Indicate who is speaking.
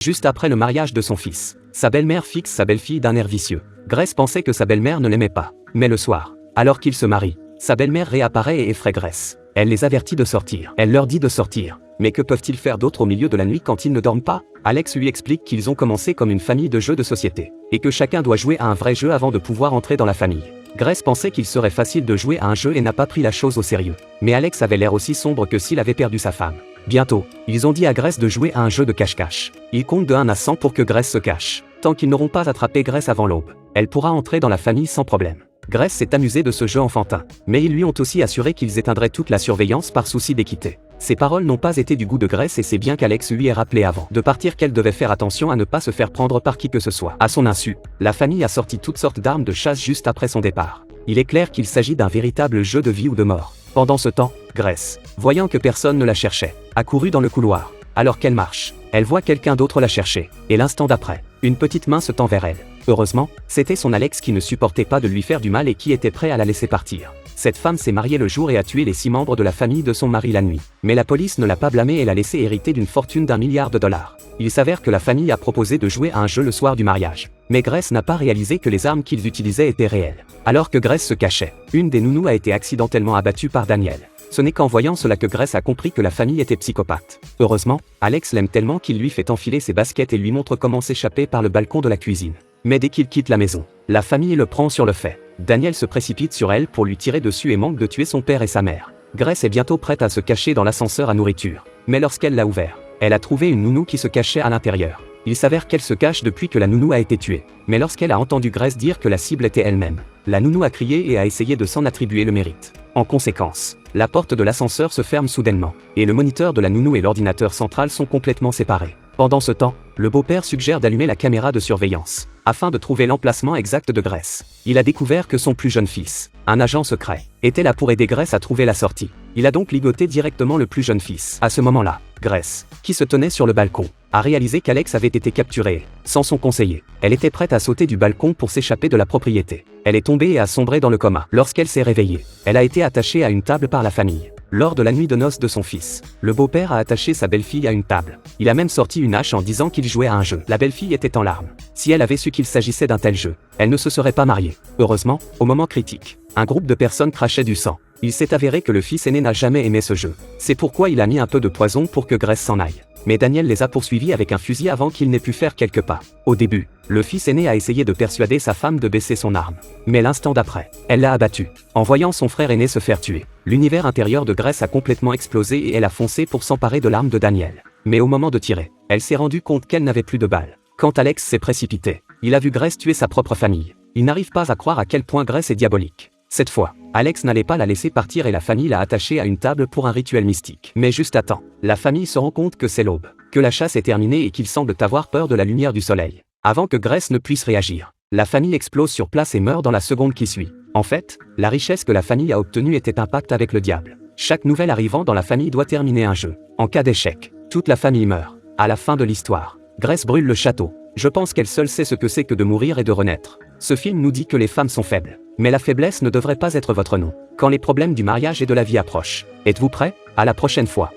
Speaker 1: Juste après le mariage de son fils, sa belle-mère fixe sa belle-fille d'un air vicieux. Grace pensait que sa belle-mère ne l'aimait pas. Mais le soir, alors qu'il se marie, sa belle-mère réapparaît et effraie Grace. Elle les avertit de sortir. Elle leur dit de sortir. Mais que peuvent-ils faire d'autre au milieu de la nuit quand ils ne dorment pas? Alex lui explique qu'ils ont commencé comme une famille de jeux de société, et que chacun doit jouer à un vrai jeu avant de pouvoir entrer dans la famille. Grace pensait qu'il serait facile de jouer à un jeu et n'a pas pris la chose au sérieux. Mais Alex avait l'air aussi sombre que s'il avait perdu sa femme. Bientôt, ils ont dit à Grace de jouer à un jeu de cache-cache. Ils comptent de 1 à 100 pour que Grace se cache. Tant qu'ils n'auront pas attrapé Grace avant l'aube, elle pourra entrer dans la famille sans problème. Grace s'est amusée de ce jeu enfantin, mais ils lui ont aussi assuré qu'ils éteindraient toute la surveillance par souci d'équité. Ces paroles n'ont pas été du goût de Grace et c'est bien qu'Alex lui ait rappelé avant de partir qu'elle devait faire attention à ne pas se faire prendre par qui que ce soit. À son insu, la famille a sorti toutes sortes d'armes de chasse juste après son départ. Il est clair qu'il s'agit d'un véritable jeu de vie ou de mort. Pendant ce temps, Grace, voyant que personne ne la cherchait, a couru dans le couloir. Alors qu'elle marche, elle voit quelqu'un d'autre la chercher, et l'instant d'après, une petite main se tend vers elle. Heureusement, c'était son Alex qui ne supportait pas de lui faire du mal et qui était prêt à la laisser partir. Cette femme s'est mariée le jour et a tué les 6 membres de la famille de son mari la nuit. Mais la police ne l'a pas blâmée et l'a laissé hériter d'une fortune d'1 milliard de dollars. Il s'avère que la famille a proposé de jouer à un jeu le soir du mariage. Mais Grace n'a pas réalisé que les armes qu'ils utilisaient étaient réelles. Alors que Grace se cachait, une des nounous a été accidentellement abattue par Daniel. Ce n'est qu'en voyant cela que Grace a compris que la famille était psychopathe. Heureusement, Alex l'aime tellement qu'il lui fait enfiler ses baskets et lui montre comment s'échapper par le balcon de la cuisine. Mais dès qu'il quitte la maison, la famille le prend sur le fait. Daniel se précipite sur elle pour lui tirer dessus et manque de tuer son père et sa mère. Grace est bientôt prête à se cacher dans l'ascenseur à nourriture. Mais lorsqu'elle l'a ouvert, elle a trouvé une nounou qui se cachait à l'intérieur. Il s'avère qu'elle se cache depuis que la nounou a été tuée. Mais lorsqu'elle a entendu Grace dire que la cible était elle-même, la nounou a crié et a essayé de s'en attribuer le mérite. En conséquence, la porte de l'ascenseur se ferme soudainement, et le moniteur de la nounou et l'ordinateur central sont complètement séparés. Pendant ce temps, le beau-père suggère d'allumer la caméra de surveillance, afin de trouver l'emplacement exact de Grace. Il a découvert que son plus jeune fils, un agent secret, était là pour aider Grace à trouver la sortie. Il a donc ligoté directement le plus jeune fils. À ce moment-là, Grace, qui se tenait sur le balcon, a réalisé qu'Alex avait été capturé, sans son conseiller. Elle était prête à sauter du balcon pour s'échapper de la propriété. Elle est tombée et a sombré dans le coma. Lorsqu'elle s'est réveillée, elle a été attachée à une table par la famille. Lors de la nuit de noces de son fils, le beau-père a attaché sa belle-fille à une table. Il a même sorti une hache en disant qu'il jouait à un jeu. La belle-fille était en larmes. Si elle avait su qu'il s'agissait d'un tel jeu, elle ne se serait pas mariée. Heureusement, au moment critique, un groupe de personnes crachait du sang. Il s'est avéré que le fils aîné n'a jamais aimé ce jeu. C'est pourquoi il a mis un peu de poison pour que Grace s'en aille. Mais Daniel les a poursuivis avec un fusil avant qu'il n'ait pu faire quelques pas. Au début, le fils aîné a essayé de persuader sa femme de baisser son arme. Mais l'instant d'après, elle l'a abattu. En voyant son frère aîné se faire tuer, l'univers intérieur de Grace a complètement explosé et elle a foncé pour s'emparer de l'arme de Daniel. Mais au moment de tirer, elle s'est rendue compte qu'elle n'avait plus de balles. Quand Alex s'est précipité, il a vu Grace tuer sa propre famille. Il n'arrive pas à croire à quel point Grace est diabolique. Cette fois, Alex n'allait pas la laisser partir et la famille l'a attachée à une table pour un rituel mystique. Mais juste à temps, la famille se rend compte que c'est l'aube, que la chasse est terminée et qu'ils semblent avoir peur de la lumière du soleil. Avant que Grace ne puisse réagir, la famille explose sur place et meurt dans la seconde qui suit. En fait, la richesse que la famille a obtenue était un pacte avec le diable. Chaque nouvel arrivant dans la famille doit terminer un jeu. En cas d'échec, toute la famille meurt. À la fin de l'histoire, Grace brûle le château. Je pense qu'elle seule sait ce que c'est que de mourir et de renaître. Ce film nous dit que les femmes sont faibles. Mais la faiblesse ne devrait pas être votre nom. Quand les problèmes du mariage et de la vie approchent. Êtes-vous prêts? À la prochaine fois.